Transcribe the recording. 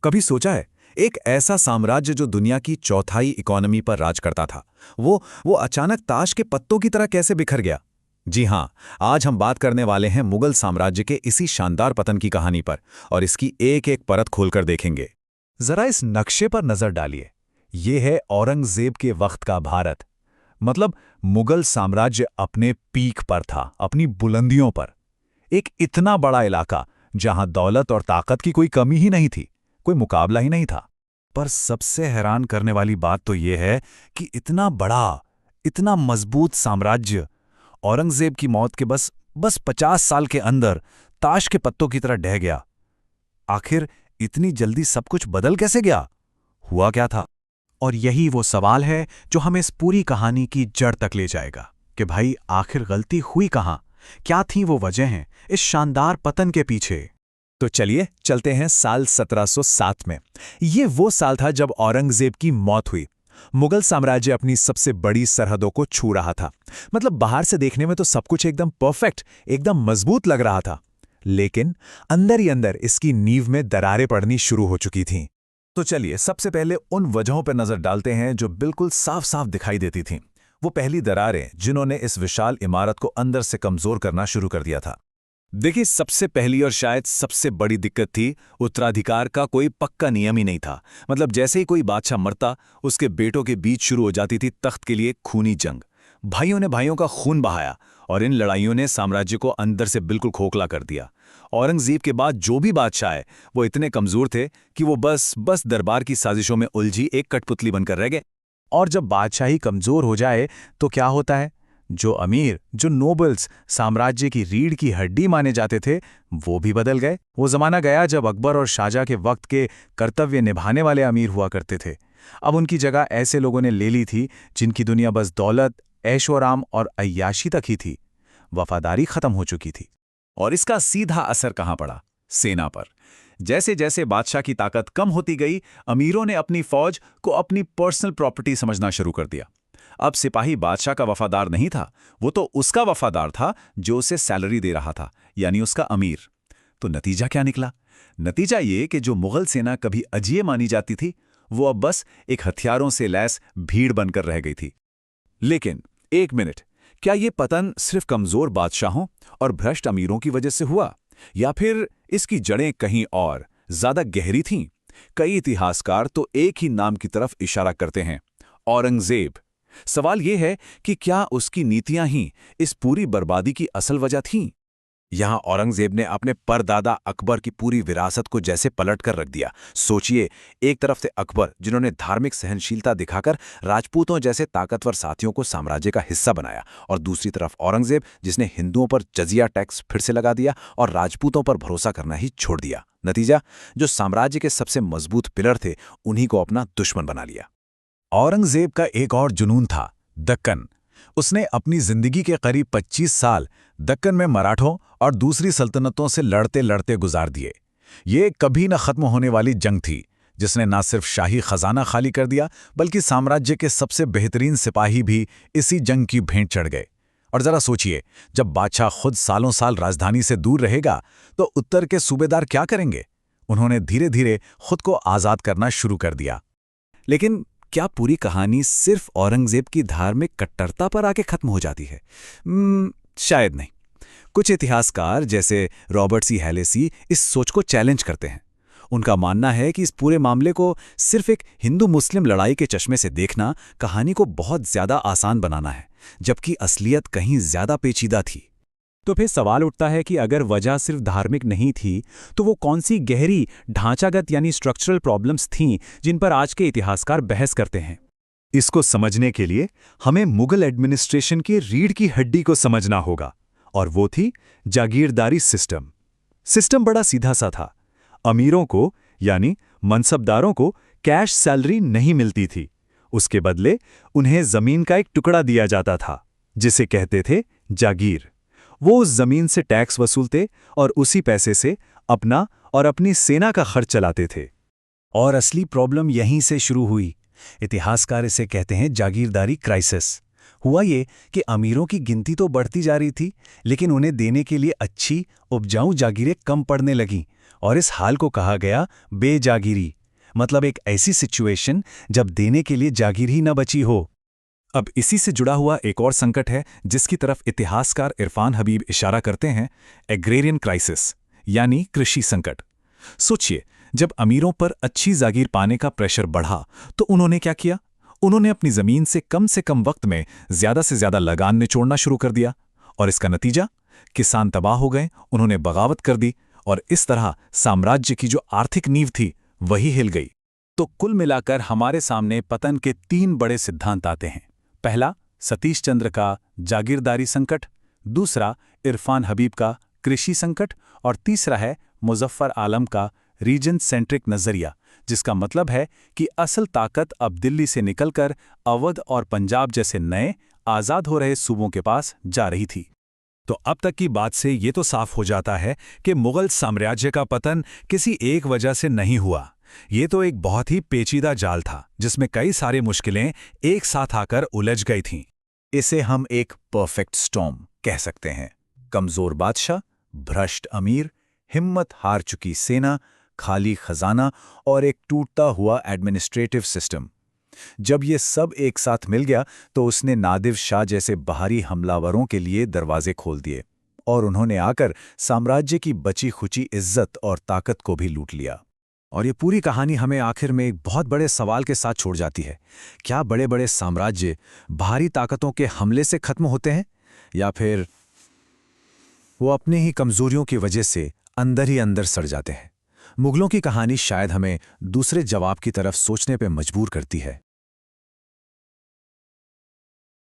कभी सोचा है, एक ऐसा साम्राज्य जो दुनिया की चौथाई इकोनॉमी पर राज करता था, वो अचानक ताश के पत्तों की तरह कैसे बिखर गया? जी हां, आज हम बात करने वाले हैं मुगल साम्राज्य के इसी शानदार पतन की कहानी पर और इसकी एक एक परत खोलकर देखेंगे। जरा इस नक्शे पर नजर डालिए। ये है औरंगजेब के वक्त का भारत। मतलब मुगल साम्राज्य अपने पीक पर था, अपनी बुलंदियों पर। एक इतना बड़ा इलाका जहां दौलत और ताकत की कोई कमी ही नहीं थी, कोई मुकाबला ही नहीं था। पर सबसे हैरान करने वाली बात तो यह है कि इतना बड़ा, इतना मजबूत साम्राज्य औरंगजेब की मौत के बस 50 साल के अंदर ताश के पत्तों की तरह ढह गया। आखिर इतनी जल्दी सब कुछ बदल कैसे गया? हुआ क्या था? और यही वो सवाल है जो हमें इस पूरी कहानी की जड़ तक ले जाएगा कि भाई आखिर गलती हुई कहां? क्या थी वो वजहें इस शानदार पतन के पीछे? तो चलिए चलते हैं साल 1707 में। ये वो साल था जब औरंगजेब की मौत हुई। मुगल साम्राज्य अपनी सबसे बड़ी सरहदों को छू रहा था। मतलब बाहर से देखने में तो सब कुछ एकदम परफेक्ट, एकदम मजबूत लग रहा था, लेकिन अंदर ही अंदर इसकी नींव में दरारें पड़नी शुरू हो चुकी थीं। तो चलिए सबसे पहले उन वजहों पर नजर डालते हैं जो बिल्कुल साफ साफ दिखाई देती थीं। वो पहली दरारें जिन्होंने इस विशाल इमारत को अंदर से कमजोर करना शुरू कर दिया था। देखिए, सबसे पहली और शायद सबसे बड़ी दिक्कत थी, उत्तराधिकार का कोई पक्का नियम ही नहीं था। मतलब जैसे ही कोई बादशाह मरता, उसके बेटों के बीच शुरू हो जाती थी तख्त के लिए खूनी जंग। भाइयों ने भाइयों का खून बहाया और इन लड़ाइयों ने साम्राज्य को अंदर से बिल्कुल खोखला कर दिया। औरंगजेब के बाद जो भी बादशाह है, वो इतने कमजोर थे कि वो बस दरबार की साजिशों में उलझी एक कठपुतली बनकर रह गए। और जब बादशाही कमजोर हो जाए तो क्या होता है? जो अमीर, जो नोबल्स साम्राज्य की रीढ़ की हड्डी माने जाते थे, वो भी बदल गए। वो जमाना गया जब अकबर और शाहजहां के वक्त के कर्तव्य निभाने वाले अमीर हुआ करते थे। अब उनकी जगह ऐसे लोगों ने ले ली थी जिनकी दुनिया बस दौलत, ऐशोआराम और अय्याशी तक ही थी। वफादारी खत्म हो चुकी थी। और इसका सीधा असर कहाँ पड़ा? सेना पर। जैसे जैसे बादशाह की ताकत कम होती गई, अमीरों ने अपनी फौज को अपनी पर्सनल प्रॉपर्टी समझना शुरू कर दिया। अब सिपाही बादशाह का वफादार नहीं था, वो तो उसका वफादार था जो उसे सैलरी दे रहा था, यानी उसका अमीर। तो नतीजा क्या निकला? नतीजा ये कि जो मुगल सेना कभी अजेय मानी जाती थी, वो अब बस एक हथियारों से लैस भीड़ बनकर रह गई थी। लेकिन एक मिनट, क्या ये पतन सिर्फ कमजोर बादशाहों और भ्रष्ट अमीरों की वजह से हुआ, या फिर इसकी जड़ें कहीं और ज्यादा गहरी थीं? कई इतिहासकार तो एक ही नाम की तरफ इशारा करते हैं, औरंगजेब। सवाल यह है कि क्या उसकी नीतियां ही इस पूरी बर्बादी की असल वजह थीं? यहां औरंगजेब ने अपने परदादा अकबर की पूरी विरासत को जैसे पलट कर रख दिया। सोचिए, एक तरफ थे अकबर जिन्होंने धार्मिक सहनशीलता दिखाकर राजपूतों जैसे ताकतवर साथियों को साम्राज्य का हिस्सा बनाया, और दूसरी तरफ औरंगजेब जिसने हिंदुओं पर जजिया टैक्स फिर से लगा दिया और राजपूतों पर भरोसा करना ही छोड़ दिया। नतीजा, जो साम्राज्य के सबसे मजबूत पिलर थे, उन्हीं को अपना दुश्मन बना लिया। औरंगजेब का एक और जुनून था, दक्कन। उसने अपनी जिंदगी के करीब 25 साल दक्कन में मराठों और दूसरी सल्तनतों से लड़ते लड़ते गुजार दिए। ये कभी न खत्म होने वाली जंग थी, जिसने न सिर्फ शाही खजाना खाली कर दिया, बल्कि साम्राज्य के सबसे बेहतरीन सिपाही भी इसी जंग की भेंट चढ़ गए। और जरा सोचिए, जब बादशाह खुद सालों साल राजधानी से दूर रहेगा, तो उत्तर के सूबेदार क्या करेंगे? उन्होंने धीरे धीरे खुद को आज़ाद करना शुरू कर दिया। लेकिन क्या पूरी कहानी सिर्फ औरंगजेब की धार्मिक कट्टरता पर आके खत्म हो जाती है? शायद नहीं। कुछ इतिहासकार जैसे रॉबर्ट सी हैलेसी इस सोच को चैलेंज करते हैं। उनका मानना है कि इस पूरे मामले को सिर्फ एक हिंदू मुस्लिम लड़ाई के चश्मे से देखना कहानी को बहुत ज्यादा आसान बनाना है, जबकि असलियत कहीं ज्यादा पेचीदा थी। तो फिर सवाल उठता है कि अगर वजह सिर्फ धार्मिक नहीं थी, तो वो कौन सी गहरी ढांचागत यानी स्ट्रक्चरल प्रॉब्लम्स थीं जिन पर आज के इतिहासकार बहस करते हैं? इसको समझने के लिए हमें मुगल एडमिनिस्ट्रेशन की रीढ़ की हड्डी को समझना होगा, और वो थी जागीरदारी सिस्टम। सिस्टम बड़ा सीधा सा था। अमीरों को यानी मनसबदारों को कैश सैलरी नहीं मिलती थी। उसके बदले उन्हें जमीन का एक टुकड़ा दिया जाता था, जिसे कहते थे जागीर। वो उस जमीन से टैक्स वसूलते और उसी पैसे से अपना और अपनी सेना का खर्च चलाते थे। और असली प्रॉब्लम यहीं से शुरू हुई। इतिहासकार इसे कहते हैं जागीरदारी क्राइसिस। हुआ ये कि अमीरों की गिनती तो बढ़ती जा रही थी, लेकिन उन्हें देने के लिए अच्छी उपजाऊ जागीरें कम पड़ने लगीं, और इस हाल को कहा गया बेजागीरी, मतलब एक ऐसी सिचुएशन जब देने के लिए जागीर ही न बची हो। अब इसी से जुड़ा हुआ एक और संकट है जिसकी तरफ इतिहासकार इरफान हबीब इशारा करते हैं, एग्रेरियन क्राइसिस, यानी कृषि संकट। सोचिए, जब अमीरों पर अच्छी जागीर पाने का प्रेशर बढ़ा तो उन्होंने क्या किया? उन्होंने अपनी जमीन से कम वक्त में ज्यादा से ज्यादा लगान निचोड़ना शुरू कर दिया, और इसका नतीजा, किसान तबाह हो गए, उन्होंने बगावत कर दी, और इस तरह साम्राज्य की जो आर्थिक नींव थी वही हिल गई। तो कुल मिलाकर हमारे सामने पतन के 3 बड़े सिद्धांत आते हैं। पहला, सतीश चंद्र का जागीरदारी संकट, दूसरा इरफान हबीब का कृषि संकट, और तीसरा है मुजफ्फर आलम का रीजन सेंट्रिक नजरिया, जिसका मतलब है कि असल ताकत अब दिल्ली से निकलकर अवध और पंजाब जैसे नए आजाद हो रहे सूबों के पास जा रही थी। तो अब तक की बात से ये तो साफ हो जाता है कि मुगल साम्राज्य का पतन किसी एक वजह से नहीं हुआ। ये तो एक बहुत ही पेचीदा जाल था जिसमें कई सारी मुश्किलें एक साथ आकर उलझ गई थीं। इसे हम एक परफेक्ट स्टॉर्म कह सकते हैं। कमजोर बादशाह, भ्रष्ट अमीर, हिम्मत हार चुकी सेना, खाली खजाना और एक टूटता हुआ एडमिनिस्ट्रेटिव सिस्टम। जब ये सब एक साथ मिल गया तो उसने नादिर शाह जैसे बाहरी हमलावरों के लिए दरवाजे खोल दिए, और उन्होंने आकर साम्राज्य की बची खुची इज्जत और ताकत को भी लूट लिया। और ये पूरी कहानी हमें आखिर में एक बहुत बड़े सवाल के साथ छोड़ जाती है। क्या बड़े बड़े साम्राज्य बाहरी ताकतों के हमले से खत्म होते हैं, या फिर वो अपने ही कमजोरियों की वजह से अंदर ही अंदर सड़ जाते हैं? मुगलों की कहानी शायद हमें दूसरे जवाब की तरफ सोचने पर मजबूर करती है।